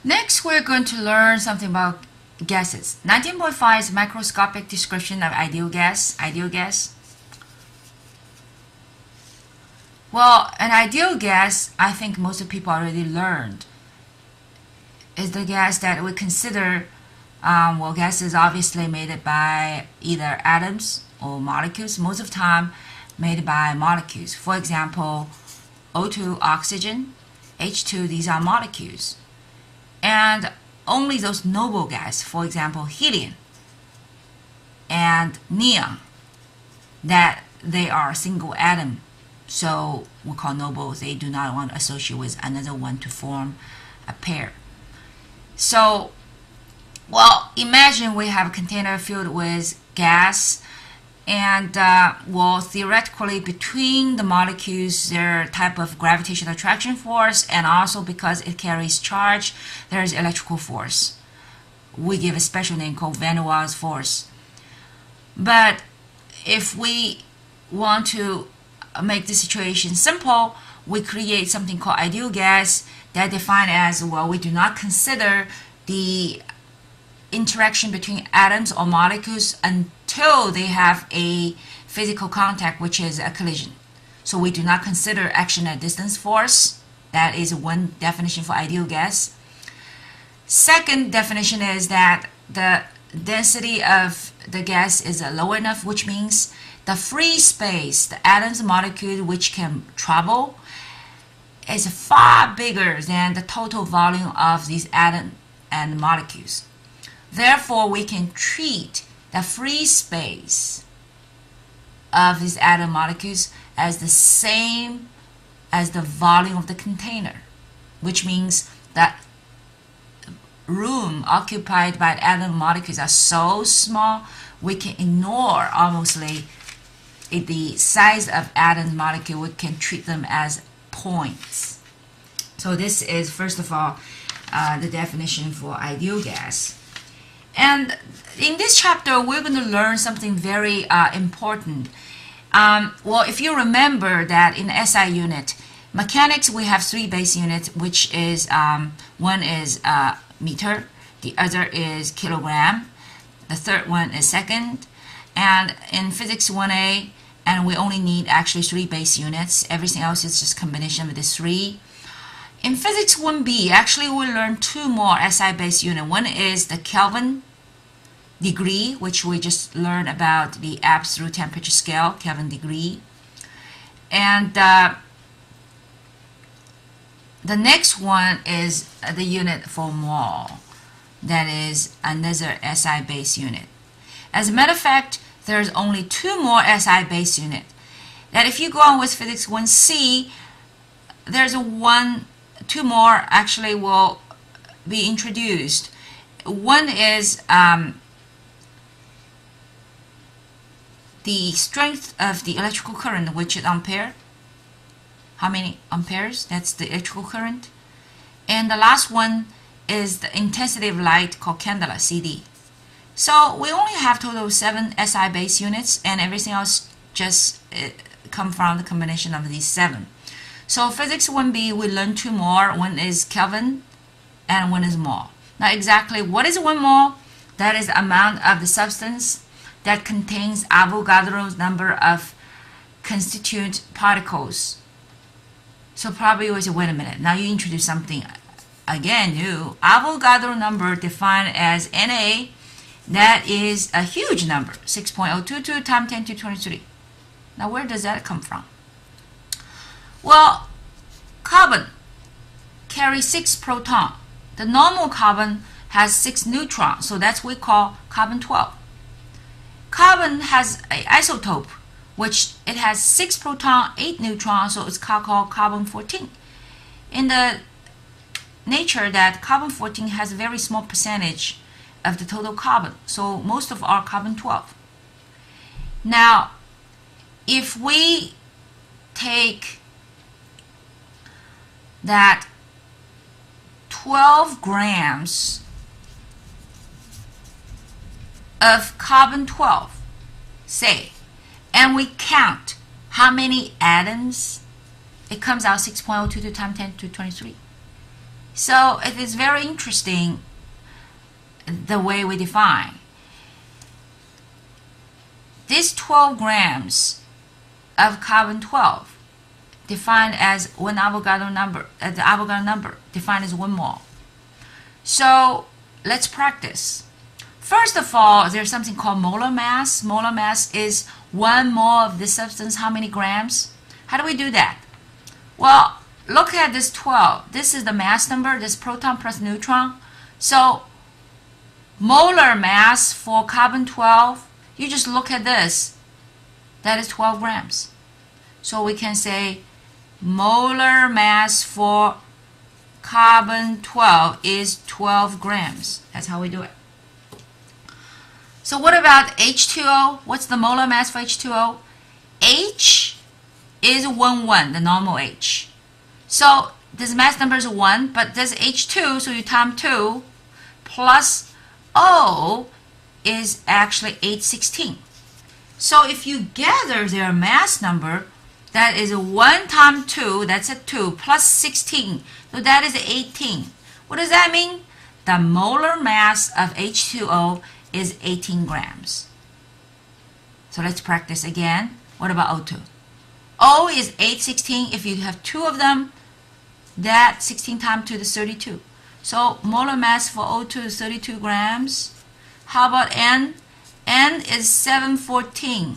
Next, we're going to learn something about gases. 19.5 is microscopic description of ideal gas. Ideal gas. Well, an ideal gas, I think most of people already learned, is the gas that we consider, well, gas is obviously made by either atoms or molecules, most of the time made by molecules. For example, O2, oxygen, H2, these are molecules. And only those noble gas, for example, helium and neon, that they are single atom. So we call noble. They do not want to associate with another one to form a pair. So, well, imagine we have a container filled with gas, and well, theoretically between the molecules there are type of gravitational attraction force, and also because it carries charge, there is electrical force. We give a special name called Van der Waals force. But if we want to make the situation simple, we create something called ideal gas that defined as, well, we do not consider the interaction between atoms or molecules until they have a physical contact, which is a collision. So we do not consider action at distance force. That is one definition for ideal gas. Second definition is that the density of the gas is low enough, which means the free space, the atoms, molecule which can travel, is far bigger than the total volume of these atoms and molecules. Therefore, we can treat the free space of these atom molecules as the same as the volume of the container, which means that room occupied by atom molecules are so small we can ignore almostly the size of atom molecule. We can treat them as points. So this is, first of all, the definition for ideal gas. And in this chapter, we're going to learn something very important. Well, if you remember that in SI unit, mechanics, we have three base units, which is, one is meter, the other is kilogram, the third one is second, and in physics 1A, and we only need actually three base units. Everything else is just combination of the three. In physics 1B, actually we learn two more SI base units. One is the Kelvin degree, which we just learned about the absolute temperature scale, Kelvin degree. And the next one is the unit for mole. That is another SI base unit. As a matter of fact, there's only two more SI base unit. That if you go on with physics 1C, there's two more actually will be introduced. One is the strength of the electrical current, which is ampere. How many amperes? That's the electrical current. And the last one is the intensity of light, called candela, CD. So we only have total of 7 SI base units, and everything else just come from the combination of these 7. So physics 1B, we learn two more. One is Kelvin and one is mole. Now exactly what is 1 mole? That is the amount of the substance that contains Avogadro's number of constituent particles. So probably you will say, wait a minute, now you introduce something again new. Avogadro number defined as Na, that is a huge number, 6.022 times 10 to 23. Now where does that come from? Well, carbon carries 6 protons. The normal carbon has 6 neutrons, so that's what we call carbon 12. Carbon has an isotope, which it has 6 protons, 8 neutrons, so it's called carbon 14. In the nature that carbon 14 has a very small percentage of the total carbon, so most of our carbon 12. Now, if we take that 12 grams of carbon 12, say, and we count how many atoms, it comes out 6.022 times 10 to 23. So it is very interesting the way we define. This 12 grams of carbon-12 defined as one Avogadro number, the Avogadro number defined as 1 mole. So let's practice. First of all, there's something called molar mass. Molar mass is 1 mole of this substance. How many grams? How do we do that? Well, look at this 12. This is the mass number, this proton plus neutron. So molar mass for carbon-12, you just look at this. That is 12 grams. So we can say molar mass for carbon-12 is 12 grams. That's how we do it. So what about H2O? What's the molar mass for H2O? H is 1, the normal H. So this mass number is 1, but there's H2, so you times 2, plus O is actually 816. So if you gather their mass number, that is 1 times 2, that's a 2, plus 16, so that is 18. What does that mean? The molar mass of H2O is 18 grams. So let's practice again. What about O2? O is 816. If you have 2 of them, that 16 times 2 is 32. So molar mass for O2 is 32 grams. How about N? N is 714.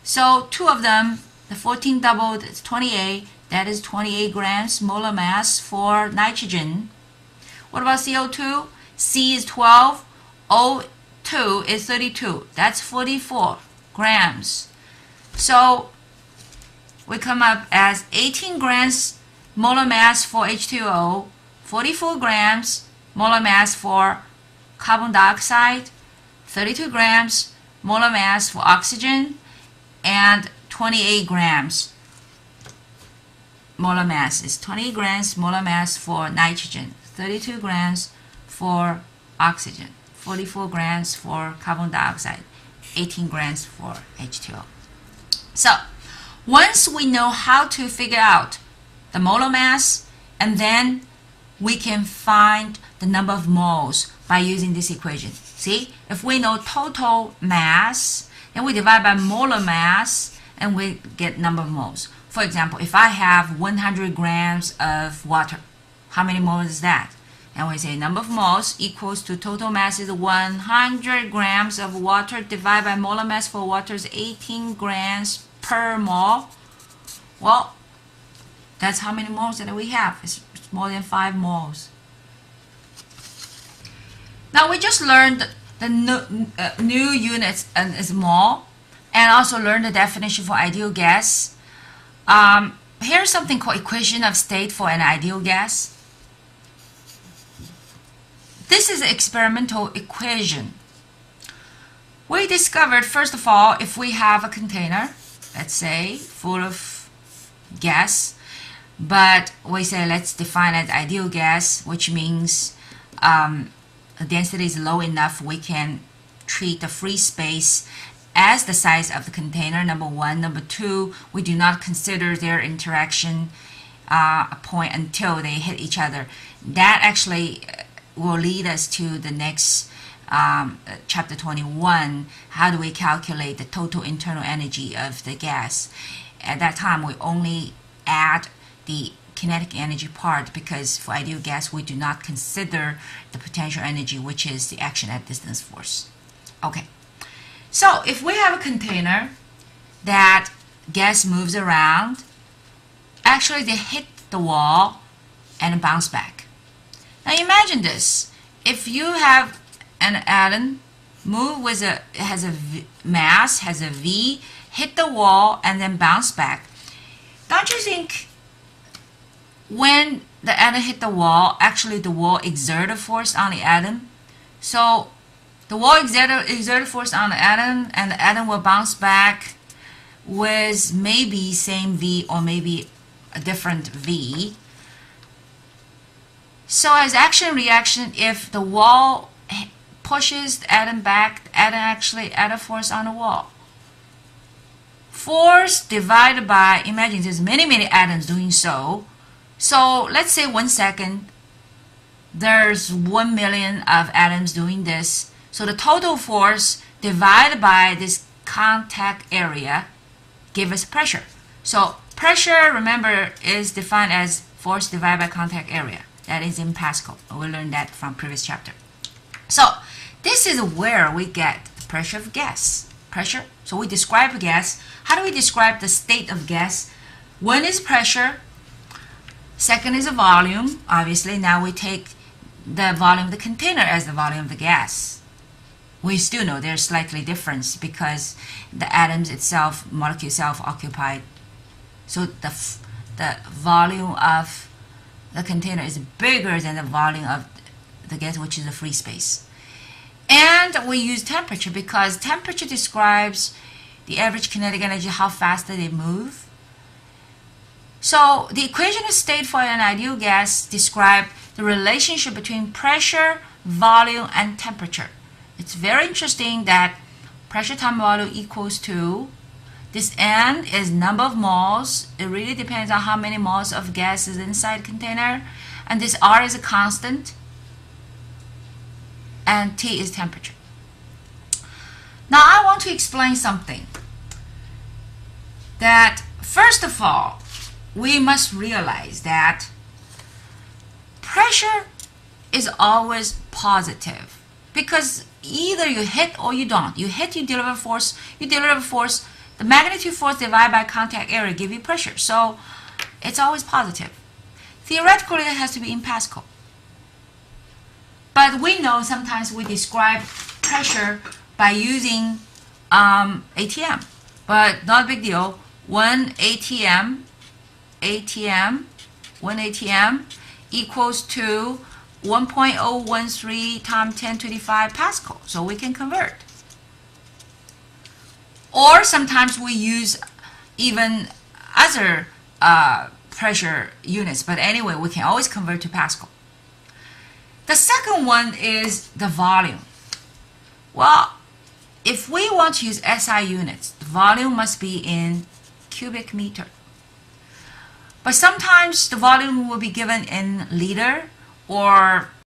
So 2 of them, the 14 doubled, it's 28. That is 28 grams molar mass for nitrogen. What about CO2? C is 12. O2 is 32. That's 44 grams. So we come up as 18 grams molar mass for H2O, 44 grams molar mass for carbon dioxide, 32 grams molar mass for oxygen, and 28 grams molar mass is 28 grams molar mass for nitrogen, 32 grams for oxygen, 44 grams for carbon dioxide, 18 grams for H2O. So once we know how to figure out the molar mass, and then we can find the number of moles by using this equation. See, if we know total mass, then we divide by molar mass and we get number of moles. For example, if I have 100 grams of water, how many moles is that? And we say number of moles equals to total mass is 100 grams of water divided by molar mass for water is 18 grams per mole. Well, that's how many moles that we have. It's more than 5 moles. Now we just learned the new units is mole, and also learned the definition for ideal gas. Here's something called equation of state for an ideal gas. This is an experimental equation. We discovered, first of all, if we have a container, let's say, full of gas, but we say let's define it ideal gas, which means the density is low enough we can treat the free space as the size of the container, number 1. Number 2, we do not consider their interaction a point until they hit each other. That actually will lead us to the next chapter 21. How do we calculate the total internal energy of the gas? At that time, we only add the kinetic energy part, because for ideal gas, we do not consider the potential energy, which is the action at distance force. Okay, so if we have a container that gas moves around, actually they hit the wall and bounce back. Now imagine this. If you have an atom move with has a mass, has a V, hit the wall and then bounce back, don't you think when the atom hit the wall, actually the wall exerted force on the atom? So the wall exerted force on the atom, and the atom will bounce back with maybe same V or maybe a different V. So as action reaction, if the wall pushes the atom back, the atom actually add a force on the wall. Force divided by, imagine there's many atoms doing so. So let's say 1 second, there's 1 million of atoms doing this. So the total force divided by this contact area give us pressure. So pressure, remember, is defined as force divided by contact area. That is in Pascal. We learned that from previous chapter. So this is where we get the pressure of gas. Pressure. So we describe a gas. How do we describe the state of gas? One is pressure. Second is a volume. Obviously, now we take the volume of the container as the volume of the gas. We still know there's slightly difference because the atoms itself, molecule itself occupied. So the volume of the container is bigger than the volume of the gas, which is the free space. And we use temperature because temperature describes the average kinetic energy, how fast they move. So the equation of state for an ideal gas describes the relationship between pressure, volume, and temperature. It's very interesting that pressure times volume equals to, this N is number of moles. It really depends on how many moles of gas is inside the container. And this R is a constant. And T is temperature. Now I want to explain something. That first of all, we must realize that pressure is always positive because either you hit or you don't. You hit, you deliver force. You deliver force. The magnitude force divided by contact area give you pressure. So it's always positive. Theoretically, it has to be in Pascal. But we know sometimes we describe pressure by using ATM. But not a big deal. 1 ATM equals to 1.013 times 10 to the 5 Pascal. So we can convert. Or sometimes we use even other pressure units. But anyway, we can always convert to Pascal. The second one is the volume. Well, if we want to use SI units, the volume must be in cubic meter. But sometimes the volume will be given in liter or